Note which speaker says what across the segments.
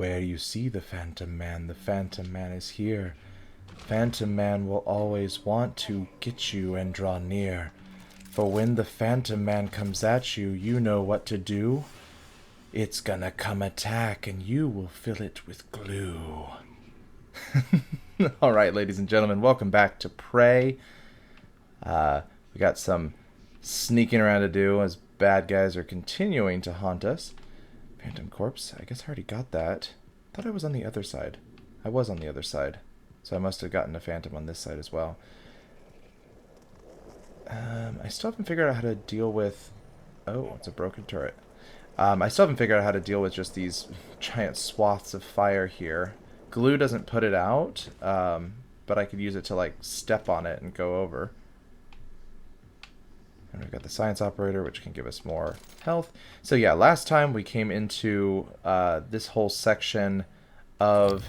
Speaker 1: Where you see the Phantom Man is here. Phantom Man will always want to get you and draw near. For when the Phantom Man comes at you, you know what to do. It's gonna come attack, and you will fill it with glue. Alright, ladies and gentlemen, welcome back to Prey. We got some sneaking around to do as bad guys are continuing to haunt us. Phantom Corpse, I guess I already got that. Thought I was on the other side. I was on the other side. So I must have gotten a Phantom on this side as well. I still haven't figured out how to deal with... Oh, it's a broken turret. I still haven't figured out how to deal with just these giant swaths of fire here. Glue doesn't put it out, but I could use it to like step on it and go over. And we've got the science operator, which can give us more health. So yeah, last time we came into this whole section of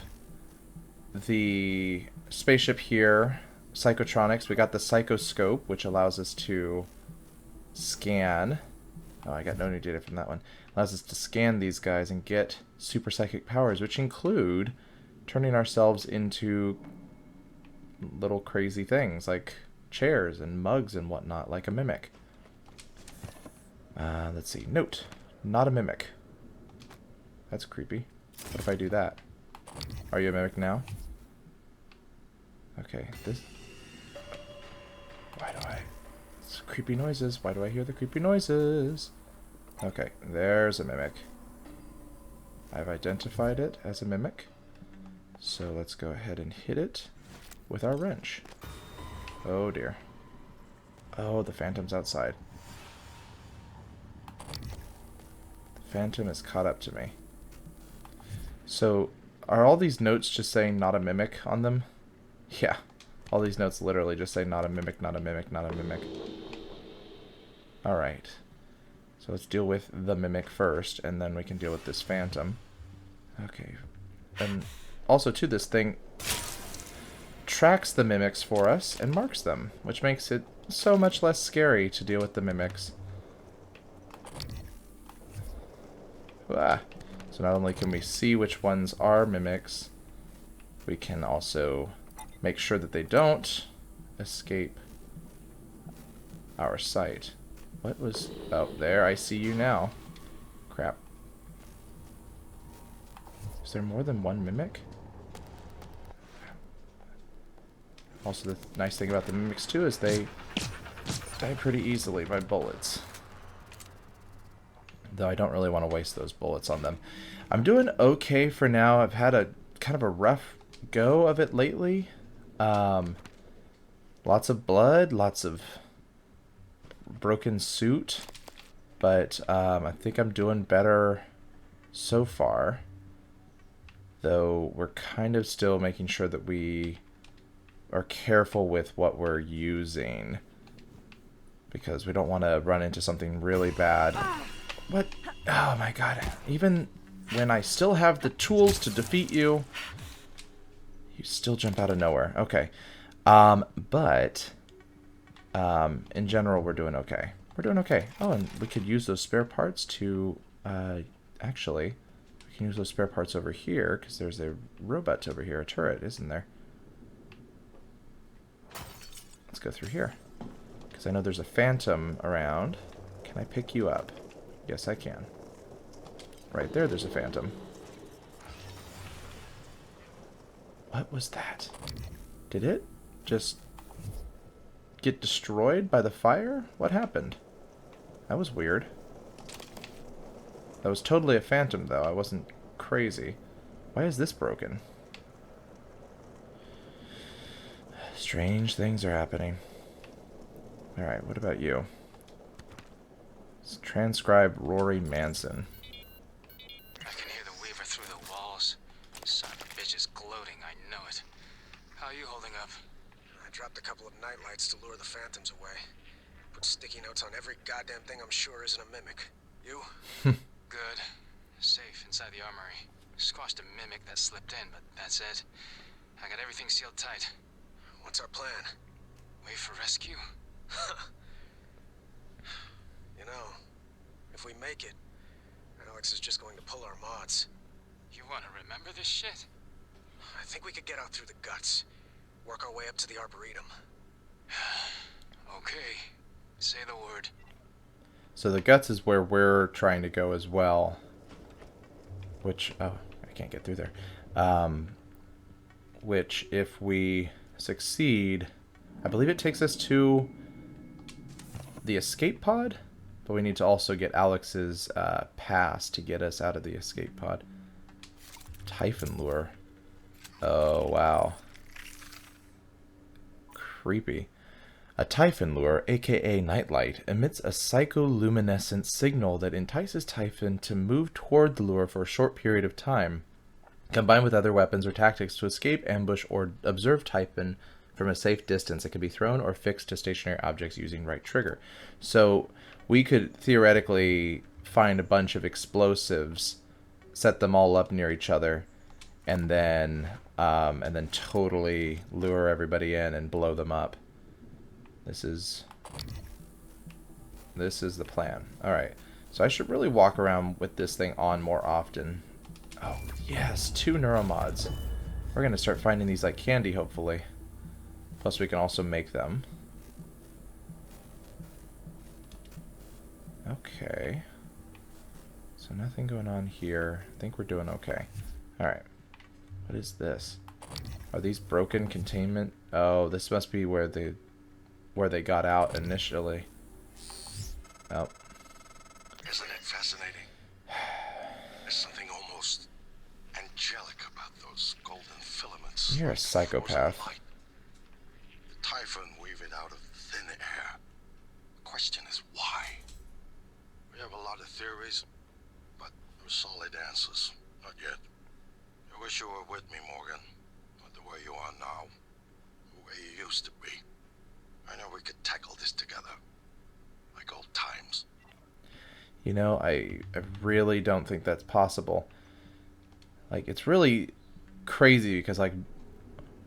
Speaker 1: the spaceship here, psychotronics. We got the psychoscope, which allows us to scan. Oh, I got no new data from that one. Allows us to scan these guys and get super psychic powers, which include turning ourselves into little crazy things like chairs and mugs and whatnot, like a mimic. Let's see. Note. Not a mimic. That's creepy. What if I do that? Are you a mimic now? Okay. This... Why do I... It's creepy noises. Why do I hear the creepy noises? Okay. There's a mimic. I've identified it as a mimic. So let's go ahead and hit it with our wrench. Oh dear. Oh, the Phantom's outside. The Phantom is caught up to me. So, are all these notes just saying not a mimic on them? Yeah. All these notes literally just say not a mimic, not a mimic, not a mimic. Alright. So let's deal with the mimic first, and then we can deal with this Phantom. Okay. And also, too, this thing tracks the mimics for us and marks them, which makes it so much less scary to deal with the mimics. Ah. So not only can we see which ones are mimics, we can also make sure that they don't escape our sight. What was... Oh, there, I see you now. Crap. Is there more than one mimic? Also, the nice thing about the mimics, too, is they die pretty easily by bullets. Though I don't really want to waste those bullets on them. I'm doing okay for now. I've had a kind of a rough go of it lately. Lots of blood, lots of broken suit. But I think I'm doing better so far. Though we're kind of still making sure that we are careful with what we're using, because we don't want to run into something really bad. What? Oh my god. Even when I still have the tools to defeat you, you still jump out of nowhere. Okay. But in general, we're doing okay. We're doing okay. Oh, and we could use those spare parts to... actually, we can use those spare parts over here, because there's a robot over here, a turret, isn't there? Let's go through here, because I know there's a Phantom around. Can I pick you up? Yes, I can. Right there, there's a Phantom. What was that? Did it just get destroyed by the fire? What happened? That was weird. That was totally a Phantom, though. I wasn't crazy. Why is this broken? Strange things are happening. Alright, what about you? Let's transcribe Rory Manson.
Speaker 2: I can hear the Weaver through the walls. Son of a bitch is gloating, I know it. How are you holding up?
Speaker 3: I dropped a couple of nightlights to lure the Phantoms away. Put sticky notes on every goddamn thing I'm sure isn't a mimic. You?
Speaker 2: Good. Safe inside the armory. Squashed a mimic that slipped in, but that's it. I got everything sealed tight.
Speaker 3: What's our plan?
Speaker 2: Wait for rescue?
Speaker 3: You know, if we make it, Alex is just going to pull our mods.
Speaker 2: You want to remember this shit?
Speaker 3: I think we could get out through the guts. Work our way up to the Arboretum.
Speaker 2: Okay. Say the word.
Speaker 1: So the guts is where we're trying to go as well. Which, oh, I can't get through there. Which, if we succeed, I believe it takes us to the escape pod, but we need to also get Alex's pass to get us out of the escape pod. Typhon lure. Oh, wow. Creepy. A typhon lure, aka nightlight, emits a psycholuminescent signal that entices Typhon to move toward the lure for a short period of time, combined with other weapons or tactics to escape, ambush, or observe Typhon from a safe distance. It can be thrown or fixed to stationary objects using right trigger. So we could theoretically find a bunch of explosives, set them all up near each other, and then totally lure everybody in and blow them up. This is the plan. All right, so I should really walk around with this thing on more often. Oh yes, 2 neuromods. We're gonna start finding these like candy, hopefully. Plus we can also make them. Okay. So nothing going on here. I think we're doing okay. Alright. What is this? Are these broken containment? Oh, this must be where they got out initially. Oh.
Speaker 3: Isn't it fascinating? There's something almost angelic about those golden filaments.
Speaker 1: You're a psychopath.
Speaker 3: The typhon weave it out of thin air. The question is why? We have a lot of theories, but no solid answers. Not yet. I wish you were with me, Morgan. Not the way you are now. The way you used to be. I know we could tackle this together. Like old times.
Speaker 1: You know, I really don't think that's possible. Like, it's really crazy because, like,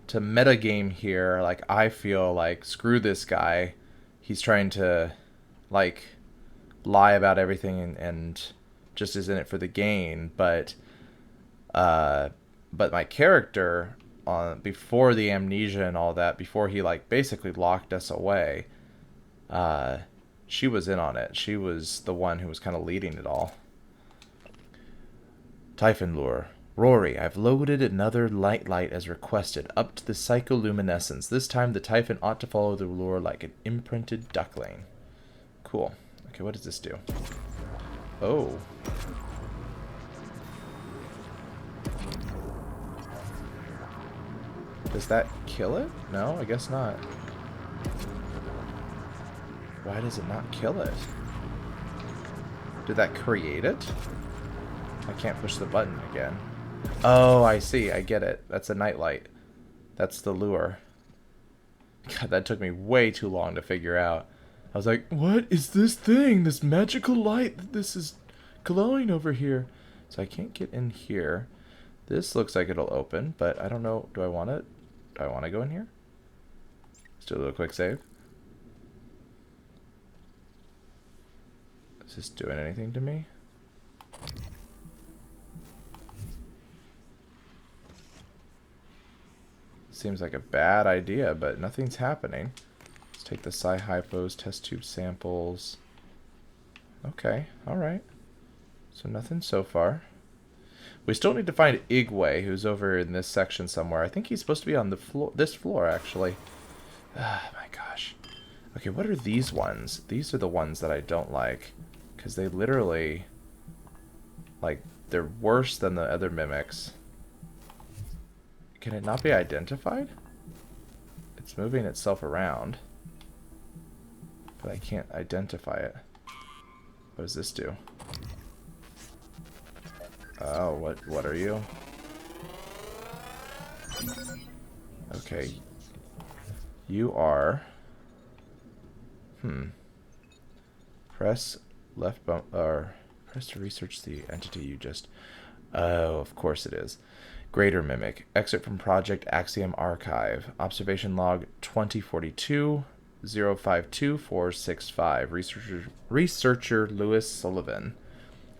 Speaker 1: to metagame here, like, I feel like, screw this guy. He's trying to, like, lie about everything and just is in it for the gain. But my character, before the amnesia and all that, before he, like, basically locked us away, she was in on it. She was the one who was kind of leading it all. Typhon lure. Rory, I've loaded another light as requested, up to the psycholuminescence. This time the Typhon ought to follow the lure like an imprinted duckling. Cool. Okay, what does this do? Oh. Does that kill it? No, I guess not. Why does it not kill it? Did that create it? I can't push the button again. Oh, I see. I get it. That's a nightlight. That's the lure. God, that took me way too long to figure out. I was like, what is this thing? This magical light that this is glowing over here. So I can't get in here. This looks like it'll open, but I don't know. Do I want it? Do I want to go in here? Let's do a little quick save. Is this doing anything to me? Seems like a bad idea, but nothing's happening. Let's take the sci-hypos, test tube samples. Okay, alright. So nothing so far. We still need to find Igwe, who's over in this section somewhere. I think he's supposed to be on the floor, this floor, actually. Ah, my gosh. Okay, what are these ones? These are the ones that I don't like. Because they literally, like, they're worse than the other mimics. Can it not be identified? It's moving itself around. But I can't identify it. What does this do? Oh, what are you? Okay. You are... Press left bump, or press to research the entity you just... Oh, of course it is. Greater Mimic. Excerpt from Project Axiom Archive. Observation log 2042 052465. Researcher Lewis Sullivan.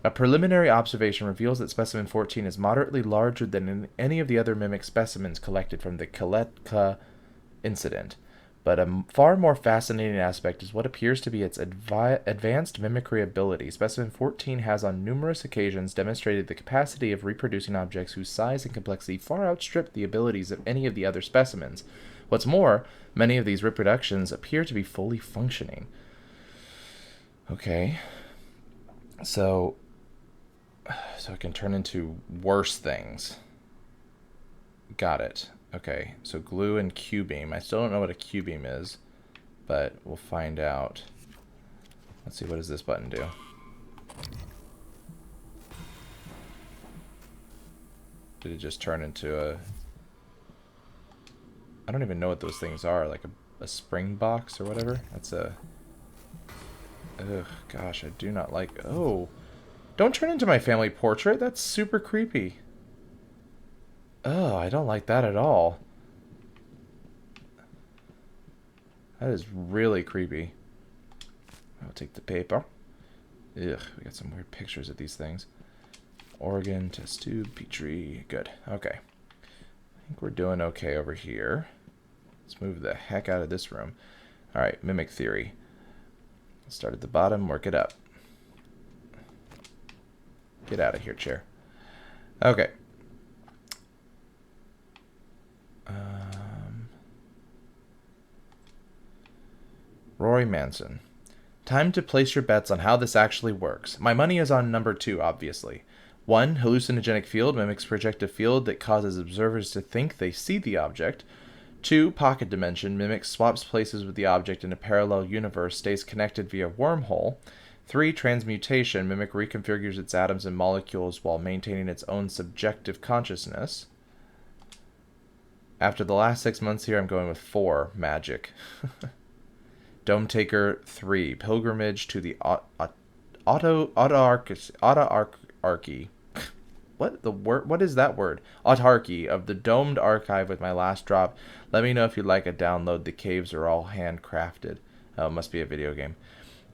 Speaker 1: A preliminary observation reveals that specimen 14 is moderately larger than in any of the other mimic specimens collected from the Kaletka incident. But a far more fascinating aspect is what appears to be its advanced mimicry ability. Specimen 14 has on numerous occasions demonstrated the capacity of reproducing objects whose size and complexity far outstrip the abilities of any of the other specimens. What's more, many of these reproductions appear to be fully functioning. Okay. So it can turn into worse things. Got it. Okay, so glue and Q-beam. I still don't know what a Q-beam is, but we'll find out. Let's see, what does this button do? Did it just turn into a... I don't even know what those things are, like a spring box or whatever? That's a... Ugh, gosh, I do not like... Oh, don't turn into my family portrait. That's super creepy. Oh, I don't like that at all. That is really creepy. I'll take the paper. Ugh, we got some weird pictures of these things. Organ, test tube, Petri. Good. Okay. I think we're doing okay over here. Let's move the heck out of this room. Alright, mimic theory. Start at the bottom, work it up. Get out of here, chair. Okay. Rory Manson. Time to place your bets on how this actually works. My money is on number 2, obviously. 1. Hallucinogenic field mimics projective field that causes observers to think they see the object. 2. Pocket dimension mimics swaps places with the object in a parallel universe, stays connected via wormhole. 3. Transmutation mimic reconfigures its atoms and molecules while maintaining its own subjective consciousness. After the last 6 months here, I'm going with 4. Magic. Dome Taker 3. Pilgrimage to the autarky. What the word? What is that word? Autarky of the domed archive with my last drop. Let me know if you'd like a download. The caves are all handcrafted. Oh, it must be a video game.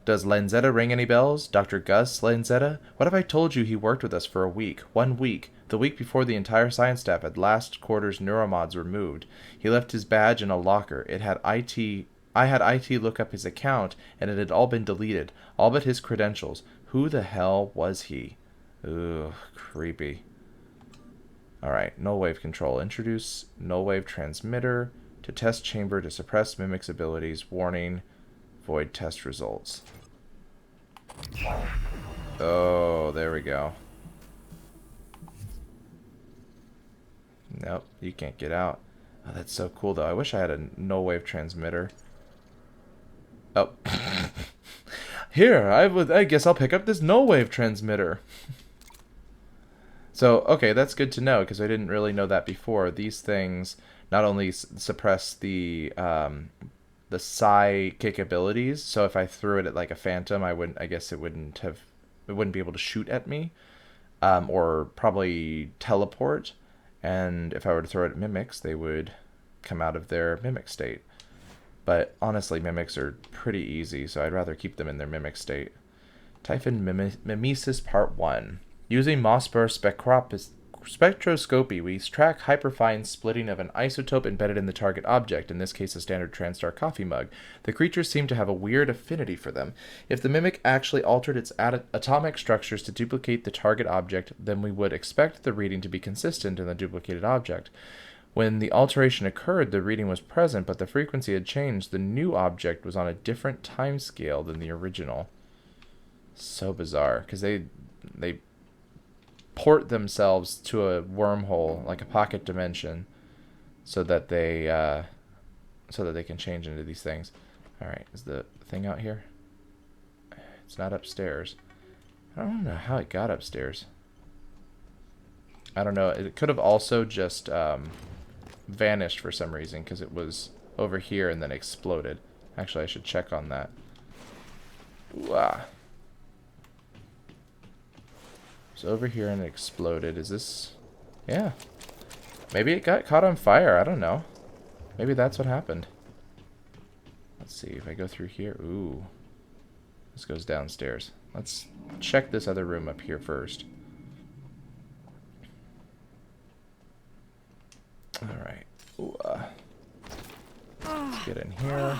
Speaker 1: Does Lanzetta ring any bells? Dr. Gus Lanzetta? What if I told you he worked with us for a week? 1 week. The week before the entire science staff had last quarter's neuromods removed. He left his badge in a locker. I had IT look up his account, and it had all been deleted. All but his credentials. Who the hell was he? Ugh, creepy. Alright, null wave control. Introduce null wave transmitter to test chamber to suppress mimic's abilities. Warning, void test results. Oh, there we go. Nope, you can't get out. Oh, that's so cool, though. I wish I had a null wave transmitter. Oh. Here, I guess I'll pick up this null wave transmitter. So, okay, that's good to know, because I didn't really know that before. These things not only suppress the psychic abilities, so if I threw it at like a phantom, I guess it wouldn't be able to shoot at me, or probably teleport. And if I were to throw it at mimics, they would come out of their mimic state. But honestly, mimics are pretty easy, so I'd rather keep them in their mimic state. Typhon Mimesis Part 1. Using Mossburr spectroscopy, we track hyperfine splitting of an isotope embedded in the target object, in this case a standard TranStar coffee mug. The creatures seem to have a weird affinity for them. If the mimic actually altered its atomic structures to duplicate the target object, then we would expect the reading to be consistent in the duplicated object. When the alteration occurred, the reading was present, but the frequency had changed. The new object was on a different time scale than the original. So bizarre, because they port themselves to a wormhole, like a pocket dimension, so that they can change into these things. All right, is the thing out here? It's not upstairs. I don't know how it got upstairs. I don't know. It could have also just vanished for some reason, because it was over here and then exploded. Actually, I should check on that. Ooh, ah. It's over here and it exploded. Is this... Yeah. Maybe it got caught on fire. I don't know. Maybe that's what happened. Let's see if I go through here. Ooh. This goes downstairs. Let's check this other room up here first. Alright. Let's get in here.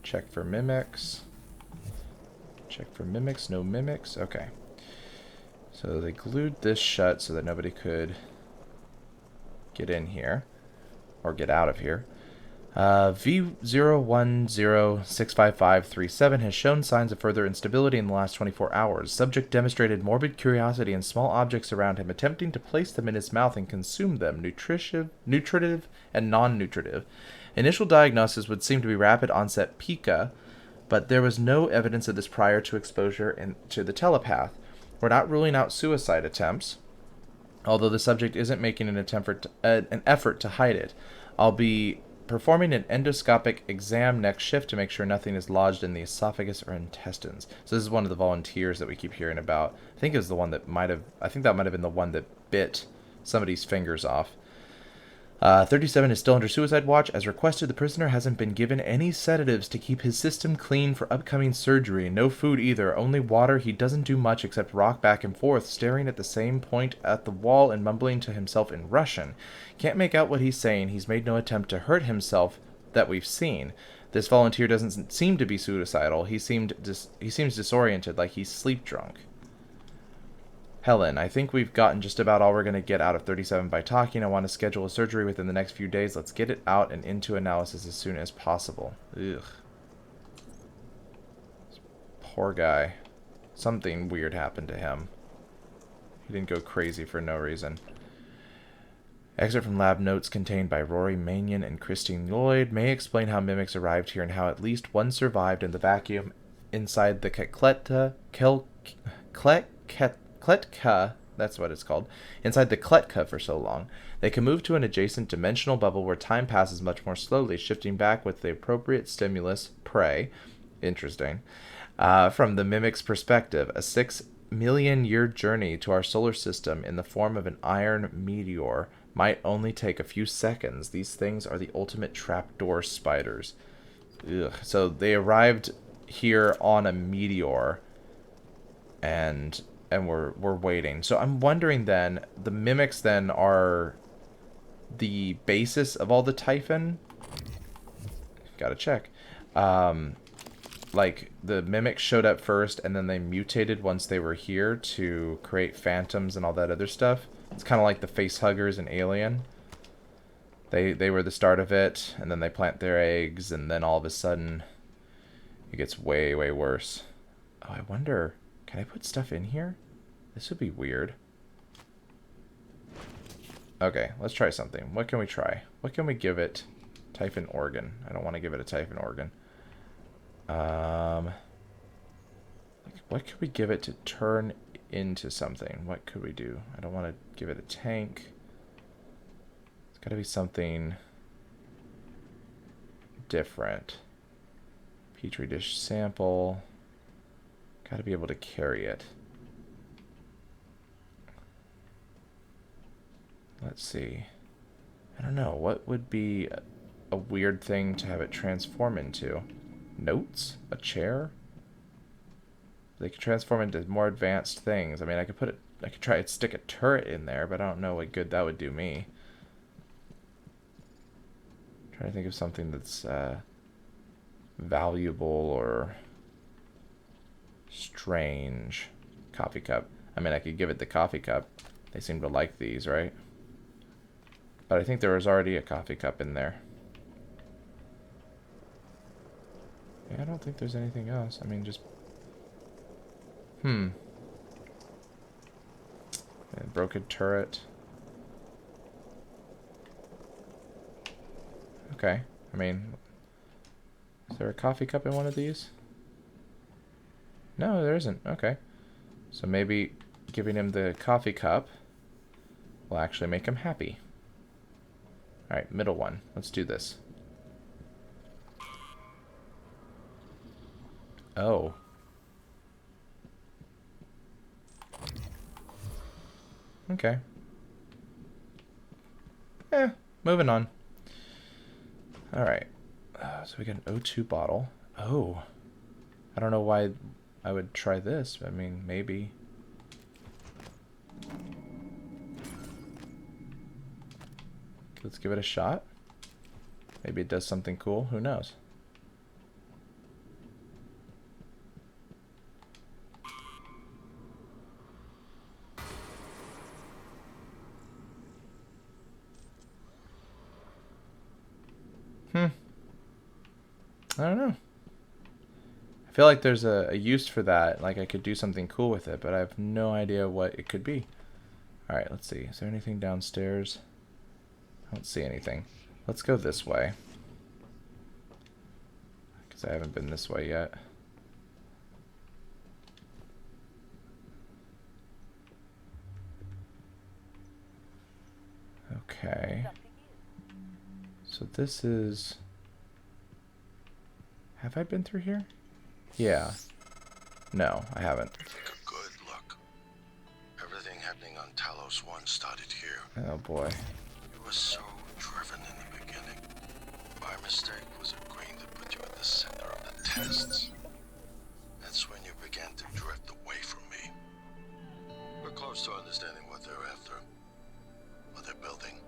Speaker 1: Check for mimics. Check for mimics. No mimics. Okay. So they glued this shut so that nobody could get in here. Or get out of here. V010-65537 has shown signs of further instability in the last 24 hours. Subject demonstrated morbid curiosity in small objects around him, attempting to place them in his mouth and consume them, nutritive and non-nutritive. Initial diagnosis would seem to be rapid onset pica, but there was no evidence of this prior to exposure to the telepath. We're not ruling out suicide attempts, although the subject isn't making an effort to hide it. I'll be performing an endoscopic exam next shift to make sure nothing is lodged in the esophagus or intestines. So this is one of the volunteers that we keep hearing about. I think it was the one that I think that might have been the one that bit somebody's fingers off. 37 is still under suicide watch. As requested, the prisoner hasn't been given any sedatives to keep his system clean for upcoming surgery. No food either, only water. He doesn't do much except rock back and forth, staring at the same point at the wall and mumbling to himself in Russian. Can't make out what he's saying. He's made no attempt to hurt himself that we've seen. This volunteer doesn't seem to be suicidal. He seems disoriented, like he's sleep drunk. Helen, I think we've gotten just about all we're going to get out of 37 by talking. I want to schedule a surgery within the next few days. Let's get it out and into analysis as soon as possible. Ugh. This poor guy. Something weird happened to him. He didn't go crazy for no reason. Excerpt from lab notes contained by Rory Manion and Christine Lloyd may explain how mimics arrived here and how at least one survived in the vacuum inside the Kletka, that's what it's called, inside the Kletka for so long. They can move to an adjacent dimensional bubble where time passes much more slowly, shifting back with the appropriate stimulus, prey. Interesting. From the mimic's perspective, a 6 million year journey to our solar system in the form of an iron meteor might only take a few seconds. These things are the ultimate trapdoor spiders. Ugh. So they arrived here on a meteor, and we're waiting. So I'm wondering then, the mimics then are the basis of all the Typhon? Gotta check. Like, the mimics showed up first, and then they mutated once they were here to create phantoms and all that other stuff. It's kind of like the facehuggers in Alien. They were the start of it, and then they plant their eggs, and then all of a sudden, it gets way, way worse. Oh, I wonder, can I put stuff in here? This would be weird. Okay, let's try something. What can we try? What can we give it? Typhon organ. I don't want to give it a Typhon organ. What could we give it to turn into something? What could we do? I don't want to give it a tank. It's got to be something different. Petri dish sample. Got to be able to carry it. Let's see. I don't know. What would be a weird thing to have it transform into? Notes? A chair? They could transform into more advanced things. I mean, I could try to stick a turret in there, but I don't know what good that would do me. I'm trying to think of something that's valuable or strange. Coffee cup. I mean, I could give it the coffee cup. They seem to like these, right? But I think there was already a coffee cup in there. Yeah, I don't think there's anything else. I mean, just... And broken turret. Okay. I mean... Is there a coffee cup in one of these? No, there isn't. Okay. So maybe giving him the coffee cup will actually make him happy. Alright, middle one. Let's do this. Oh. Okay. Moving on. Alright. So we got an O2 bottle. Oh. I don't know why I would try this. I mean, maybe. Let's give it a shot. Maybe it does something cool. Who knows? I don't know. I feel like there's a use for that. Like I could do something cool with it, but I have no idea what it could be. Alright, let's see. Is there anything downstairs? I don't see anything. Let's go this way. Because I haven't been this way yet. Okay. So this is... Have I been through here? Yeah. No, I haven't.
Speaker 3: Take a good look. Everything happening on Talos 1 started here.
Speaker 1: Oh boy.
Speaker 3: You were so driven in the beginning. My mistake was agreeing to put you at the center of the tests. That's when you began to drift away from me. We're close to understanding what they're after. What they're building.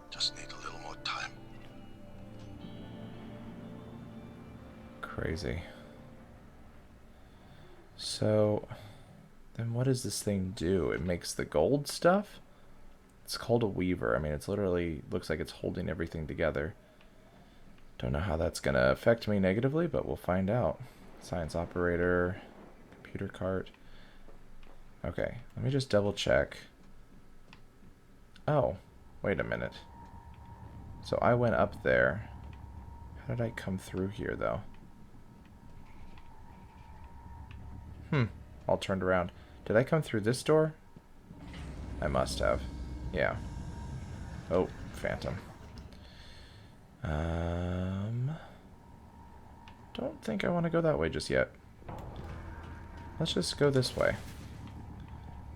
Speaker 3: Just need a little more time.
Speaker 1: Crazy. So, then what does this thing do? It makes the gold stuff? It's called a weaver. I mean, it's literally looks like it's holding everything together. Don't know how that's going to affect me negatively, but we'll find out. Science operator, computer cart. Okay, let me just double check. Oh, wait a minute. So I went up there. How did I come through here, though? All turned around. Did I come through this door? I must have. Yeah. Oh, phantom. Don't think I want to go that way just yet. Let's just go this way.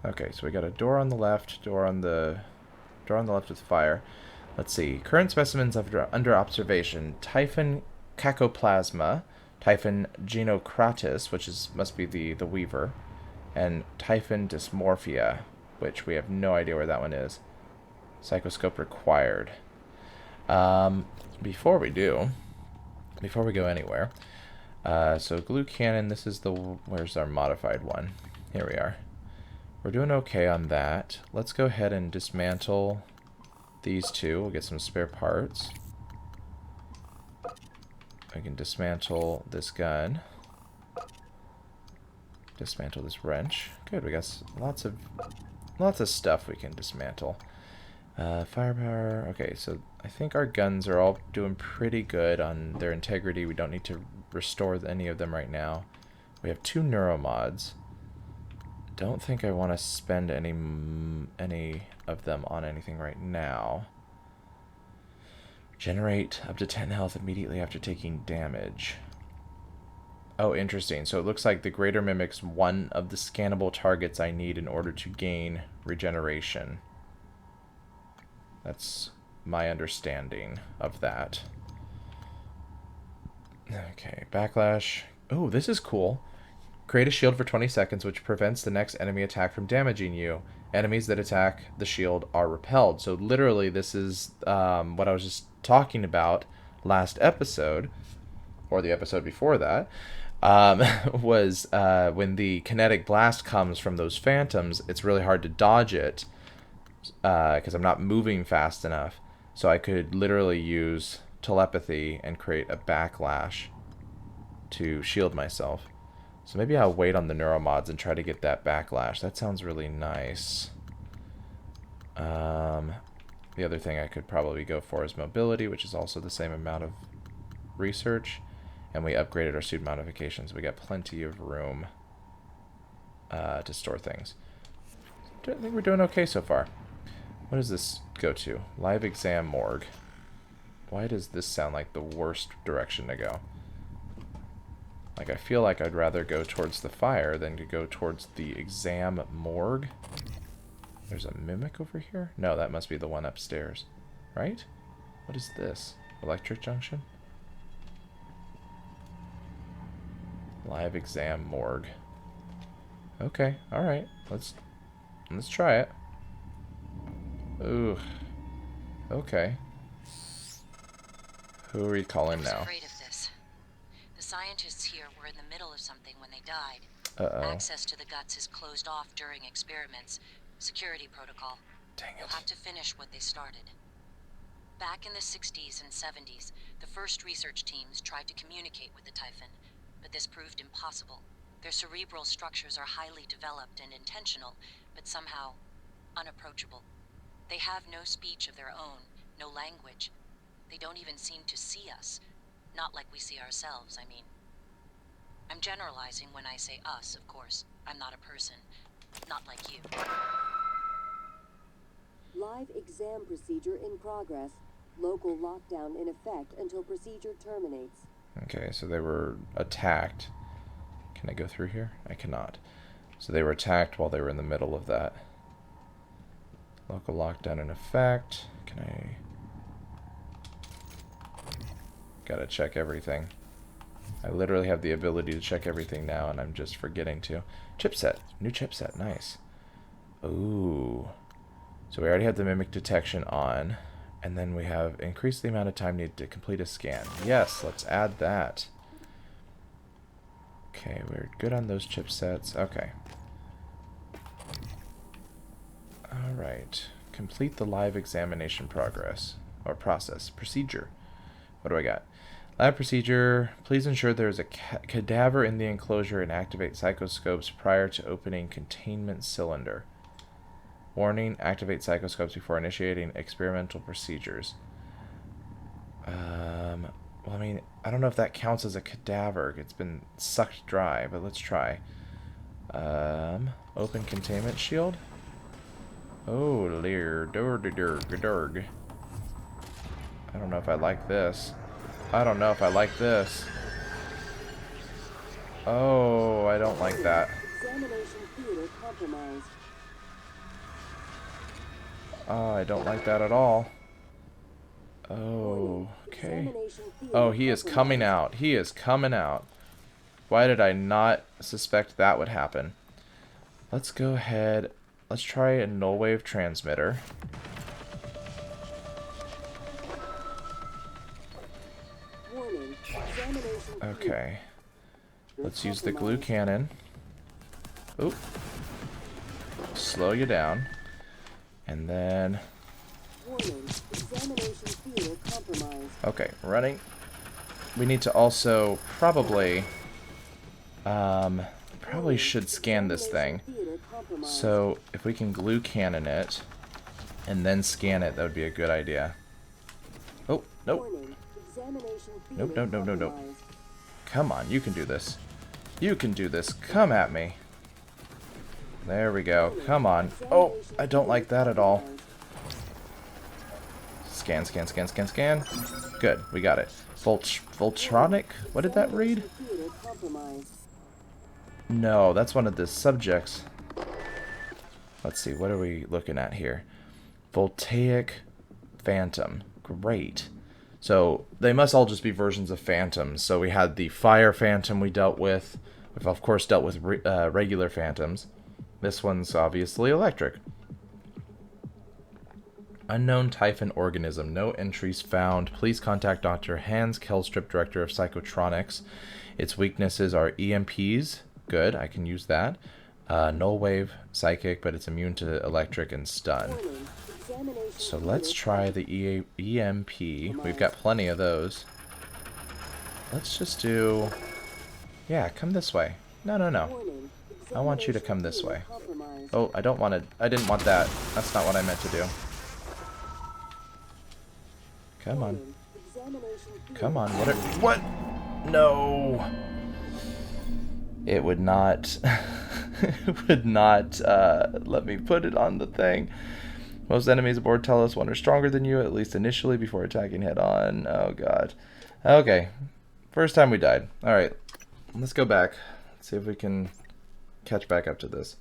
Speaker 1: Okay, so we got a door on the left, door on the left with fire. Let's see. Current specimens under observation: Typhon cacoplasma, Typhon genocratus, which must be the weaver, and Typhon dysmorphia, which we have no idea where that one is. Psychoscope required. Before we go anywhere, so glue cannon, this is where's our modified one? Here we are. We're doing okay on that. Let's go ahead and dismantle these two. We'll get some spare parts. I can dismantle this gun. Dismantle this wrench. Good, we got lots of stuff we can dismantle. Firepower. Okay, so I think our guns are all doing pretty good on their integrity. We don't need to restore any of them right now. We have 2 neuromods. Don't think I want to spend any of them on anything right now. Generate up to 10 health immediately after taking damage. Oh, interesting. So it looks like the greater mimics one of the scannable targets I need in order to gain regeneration. That's my understanding of that. Okay, backlash. Oh, this is cool. Create a shield for 20 seconds, which prevents the next enemy attack from damaging you. Enemies that attack the shield are repelled. So literally, this is what I was just talking about last episode, or the episode before that, was when the kinetic blast comes from those phantoms, it's really hard to dodge it because I'm not moving fast enough. So I could literally use telepathy and create a backlash to shield myself. So maybe I'll wait on the neuromods and try to get that backlash. That sounds really nice. The other thing I could probably go for is mobility, which is also the same amount of research. And we upgraded our suit modifications. We got plenty of room to store things. I think we're doing okay so far. What does this go to? Live exam morgue. Why does this sound like the worst direction to go? Like, I feel like I'd rather go towards the fire than to go towards the exam morgue. There's a mimic over here? No, that must be the one upstairs. Right? What is this? Electric junction? Live exam morgue. Okay, alright. Let's try it. Ooh. Okay. Who are we calling now?
Speaker 4: I was afraid of this. The scientists here were in the middle of something when they died.
Speaker 1: Uh-oh.
Speaker 4: Access to the guts is closed off during experiments. Security protocol.
Speaker 1: Dang
Speaker 4: You'll
Speaker 1: it.
Speaker 4: have to finish what they started. Back in the 60s and 70s, the first research teams tried to communicate with the Typhon, but this proved impossible. Their cerebral structures are highly developed and intentional, but somehow unapproachable. They have no speech of their own, no language. They don't even seem to see us. Not like we see ourselves, I mean. I'm generalizing when I say us, of course. I'm not a person. Not like you.
Speaker 5: Live exam procedure in progress. Local lockdown in effect until procedure terminates.
Speaker 1: Okay, so they were attacked. Can I go through here? I cannot. So they were attacked while they were in the middle of that. Local lockdown in effect. Can I... Gotta check everything. I literally have the ability to check everything now, and I'm just forgetting to. Chipset. New chipset. Nice. Ooh. So we already have the mimic detection on. And then we have increased the amount of time needed to complete a scan. Yes, let's add that. Okay, we're good on those chipsets. Okay. Alright. Complete the live examination progress. Or process. Procedure. What do I got? Lab procedure. Please ensure there is a cadaver in the enclosure and activate psychoscopes prior to opening containment cylinder. Warning, activate psychoscopes before initiating experimental procedures. Well, I mean, I don't know if that counts as a cadaver. It's been sucked dry, but let's try. Open containment shield. Oh, leer, durg. I don't know if I like this. I don't know if I like this. Oh, I don't like that.
Speaker 5: Examination theater compromised.
Speaker 1: Oh, I don't like that at all. Oh, okay. Oh, he is coming out. He is coming out. Why did I not suspect that would happen? Let's go ahead. Let's try a null wave transmitter.
Speaker 5: Warning. Examination
Speaker 1: Okay. Let's use the glue cannon. Oop. Slow you down. And then...
Speaker 5: Warning. Examination theater compromised.
Speaker 1: Okay, running. We need to also probably should scan this thing. So if we can glue cannon it and then scan it, that would be a good idea. Oh, nope. Nope. Come on, you can do this. You can do this. Come at me. There we go. Come on. Oh, I don't like that at all. Scan. Good, we got it. Voltronic? What did that read? No, that's one of the subjects. Let's see, what are we looking at here? Voltaic Phantom. Great. So, they must all just be versions of Phantoms. So we had the Fire Phantom we dealt with. We've, of course, dealt with regular Phantoms. This one's obviously electric. Unknown Typhon organism. No entries found. Please contact Dr. Hans Kelstrip, Director of Psychotronics. Its weaknesses are EMPs. Good, I can use that. Null wave, psychic, but it's immune to electric and stun. So let's try the EMP. We've got plenty of those. Let's just do... Yeah, come this way. No. I want you to come this way. Oh, I don't want to... I didn't want that. That's not what I meant to do. Come on. Come on. What? No. It would not... it would not let me put it on the thing. Most enemies aboard Telos 1 are stronger than you, at least initially, before attacking head-on. Oh, God. Okay. First time we died. Alright. Let's go back. Let's see if we can catch back up to this.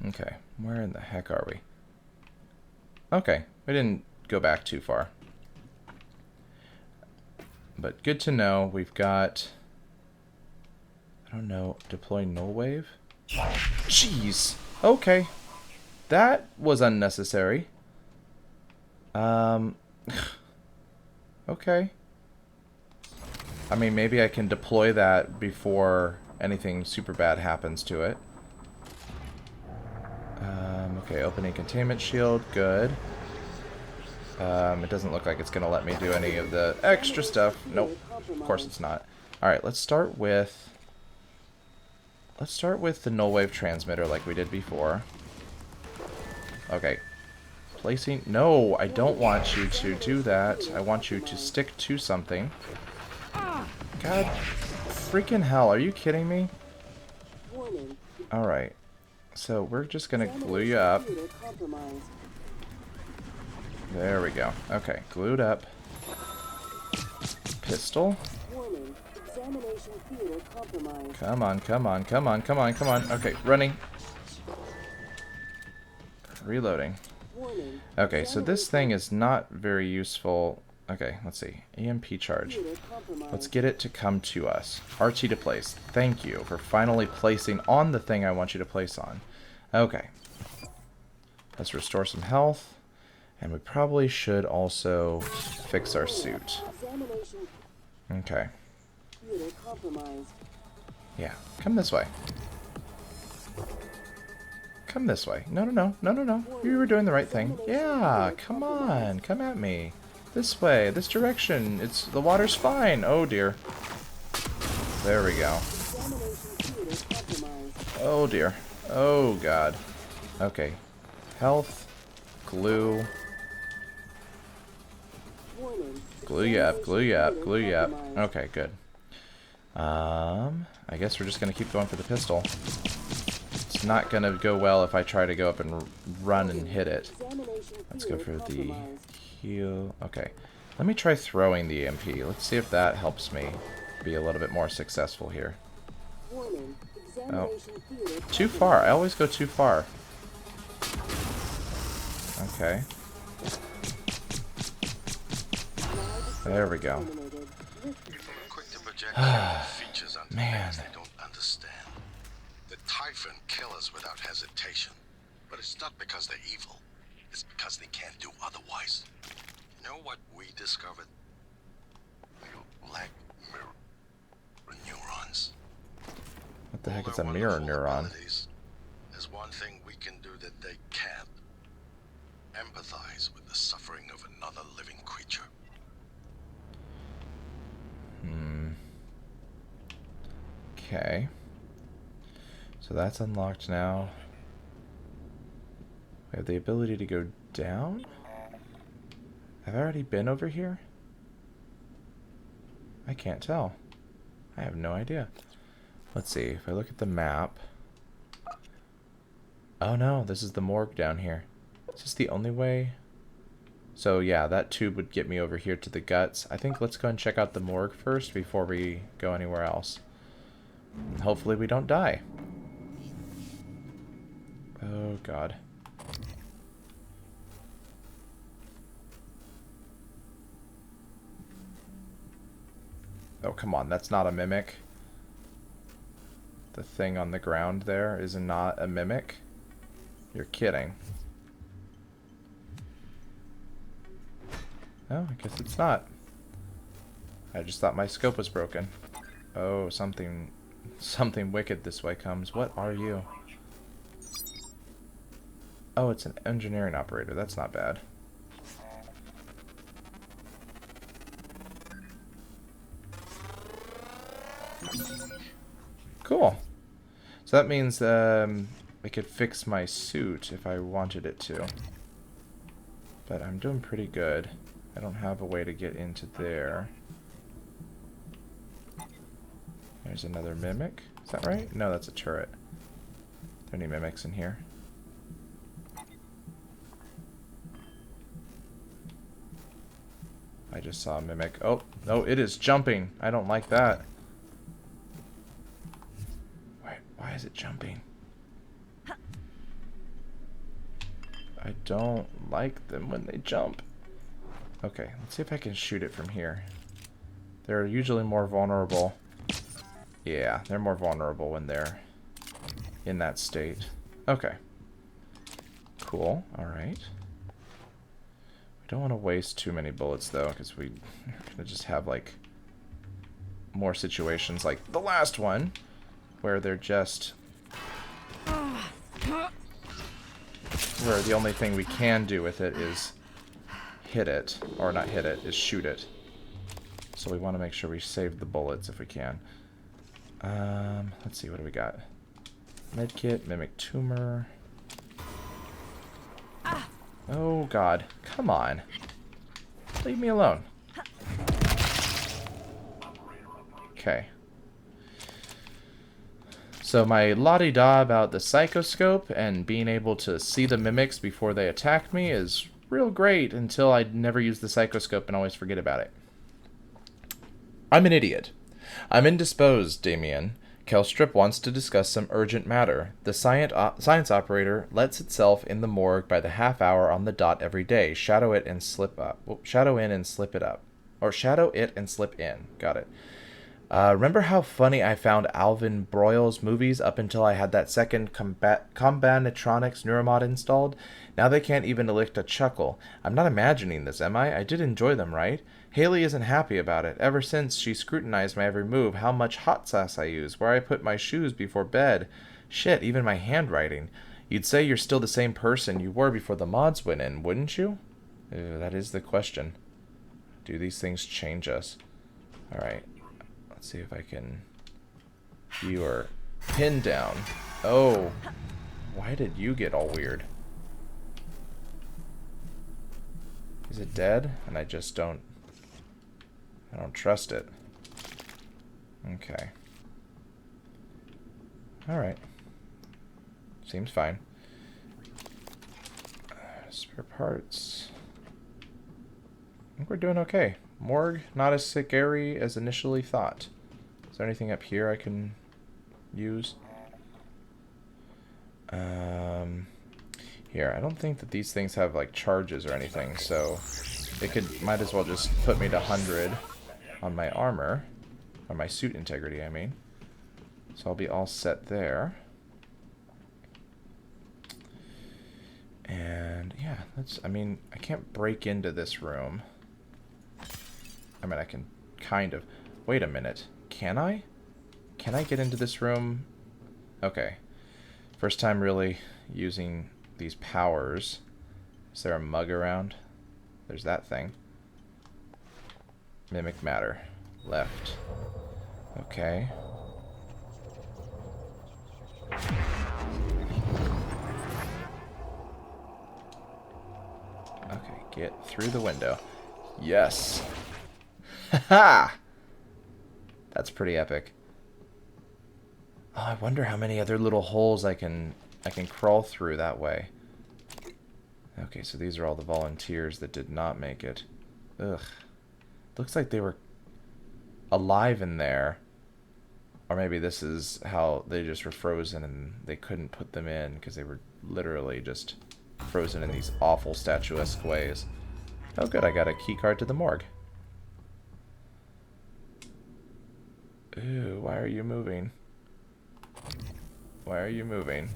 Speaker 1: Okay. Where in the heck are we? Okay. We didn't go back too far. But good to know. We've got I don't know. Deploy null wave? Jeez. Okay. That was unnecessary. Okay. I mean, maybe I can deploy that before anything super bad happens to it. Okay, opening containment shield. Good. It doesn't look like it's going to let me do any of the extra stuff. Nope. Of course it's not. Alright, let's start with... Let's start with the null wave transmitter like we did before. Okay. Placing... No, I don't want you to do that. I want you to stick to something. God freaking hell, are you kidding me? Alright. So we're just gonna glue you up. There we go. Okay, glued up. Pistol. Come on, come on, come on, come on, come on. Okay, running. Reloading. Okay, so this thing is not very useful. Okay, let's see. EMP charge. Let's get it to come to us. RT to place. Thank you for finally placing on the thing I want you to place on. Okay. Let's restore some health. And we probably should also fix our suit. Okay. Yeah, come this way. Come this way. No, no, no. No, no, no. You were doing the right thing. Yeah, come on. Come at me. This way. This direction. The water's fine. Oh, dear. There we go. Oh, dear. Oh, God. Okay. Health. Glue. Glue you up. Glue you up. Glue you up. Okay, good. I guess we're just going to keep going for the pistol. It's not going to go well if I try to go up and run and hit it. Let's go for the heal. Okay. Let me try throwing the EMP. Let's see if that helps me be a little bit more successful here. Oh. Too far. I always go too far. Okay. There we go. Man.
Speaker 3: They don't understand. The Typhon kill us without hesitation. But it's not because they're evil. It's because they can't do otherwise. You know what we discovered? You lack mirror neurons.
Speaker 1: What the heck is a mirror neuron?
Speaker 3: There's one thing we can do that they can't. Empathize with the suffering of another living creature.
Speaker 1: Okay. So that's unlocked now. We have the ability to go down? Have I already been over here? I can't tell. I have no idea. Let's see. If I look at the map... Oh no, this is the morgue down here. Is this the only way? So yeah, that tube would get me over here to the guts. I think let's go and check out the morgue first before we go anywhere else. And hopefully we don't die. Oh god. Oh come on, that's not a mimic. The thing on the ground there is not a mimic. You're kidding. Oh, I guess it's not. I just thought my scope was broken. Oh, something wicked this way comes. What are you? Oh, it's an engineering operator. That's not bad. Cool. So that means I could fix my suit if I wanted it to. But I'm doing pretty good. I don't have a way to get into there. There's another mimic. Is that right? No, that's a turret. Are there any mimics in here? I just saw a mimic. Oh, no, it is jumping. I don't like that. Why is it jumping? I don't like them when they jump. Okay, let's see if I can shoot it from here. They're usually more vulnerable. Yeah, they're more vulnerable when they're in that state. Okay. Cool. Alright. We don't want to waste too many bullets, though, because we're going to just have, like, more situations like the last one, where they're just... where the only thing we can do with it is hit it. Or not hit it, is shoot it. So we want to make sure we save the bullets if we can. Let's see, what do we got? Medkit, Mimic Tumor. Oh, God. Come on. Leave me alone. Okay. So my la-di-da about the psychoscope and being able to see the mimics before they attack me is real great until I never use the psychoscope and always forget about it. I'm an idiot. I'm indisposed, Damien. Kelstrip wants to discuss some urgent matter. The science operator lets itself in the morgue by the half hour on the dot every day. Shadow it and slip up. Shadow in and slip it up. Or shadow it and slip in. Got it. Remember how funny I found Alvin Broyles movies up until I had that second Combinatronics Neuromod installed? Now they can't even elicit a chuckle. I'm not imagining this, am I? I did enjoy them, right? Haley isn't happy about it. Ever since she scrutinized my every move, how much hot sauce I use, where I put my shoes before bed. Shit, even my handwriting. You'd say you're still the same person you were before the mods went in, wouldn't you? That is the question. Do these things change us? Alright. Let's see if I can... You are pinned down. Oh. Why did you get all weird? Is it dead? And I just don't... I don't trust it. Okay. Alright. Seems fine. Spare parts. I think we're doing okay. Morgue, not as scary as initially thought. Is there anything up here I can use? Here, I don't think that these things have like charges or anything, so they might as well just put me to 100 on my armor, or my suit integrity, I mean. So I'll be all set there. And yeah, I mean, I can't break into this room. I mean, I can kind of. Wait a minute. Can I? Can I get into this room? Okay. First time really using these powers. Is there a mug around? There's that thing. Mimic matter. Left. Okay. Okay, get through the window. Yes. Haha! That's pretty epic. Oh, I wonder how many other little holes I can crawl through that way. Okay, so these are all the volunteers that did not make it. Ugh. Looks like they were alive in there. Or maybe this is how they just were frozen and they couldn't put them in because they were literally just frozen in these awful statuesque ways. Oh good, I got a key card to the morgue. Ooh, why are you moving? Why are you moving?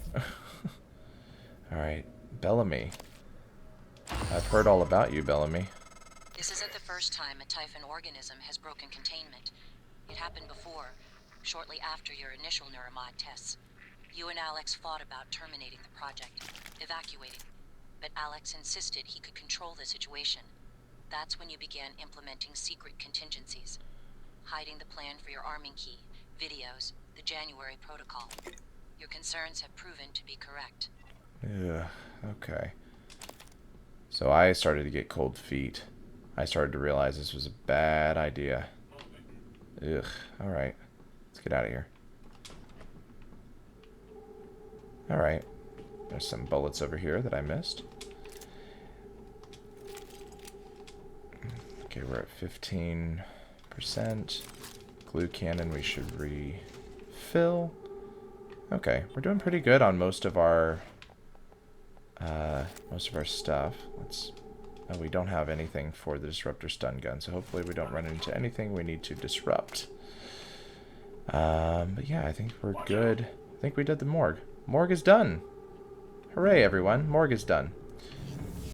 Speaker 1: Alright, Bellamy. I've heard all about you, Bellamy.
Speaker 4: This isn't the first time a Typhon organism has broken containment. It happened before, shortly after your initial neuromod tests. You and Alex fought about terminating the project, evacuating, but Alex insisted he could control the situation. That's when you began implementing secret contingencies, hiding the plan for your arming key, videos, the January protocol. Your concerns have proven to be correct.
Speaker 1: Yeah, okay. So I started to get cold feet. I started to realize this was a bad idea. Ugh, alright. Let's get out of here. Alright. There's some bullets over here that I missed. Okay, we're at 15%. Glue cannon we should refill. Okay, we're doing pretty good on most of our stuff. Oh, we don't have anything for the disruptor stun gun, so hopefully we don't run into anything we need to disrupt. But yeah, I think we're good. I think we did the morgue. Morgue is done. Hooray, everyone. Morgue is done.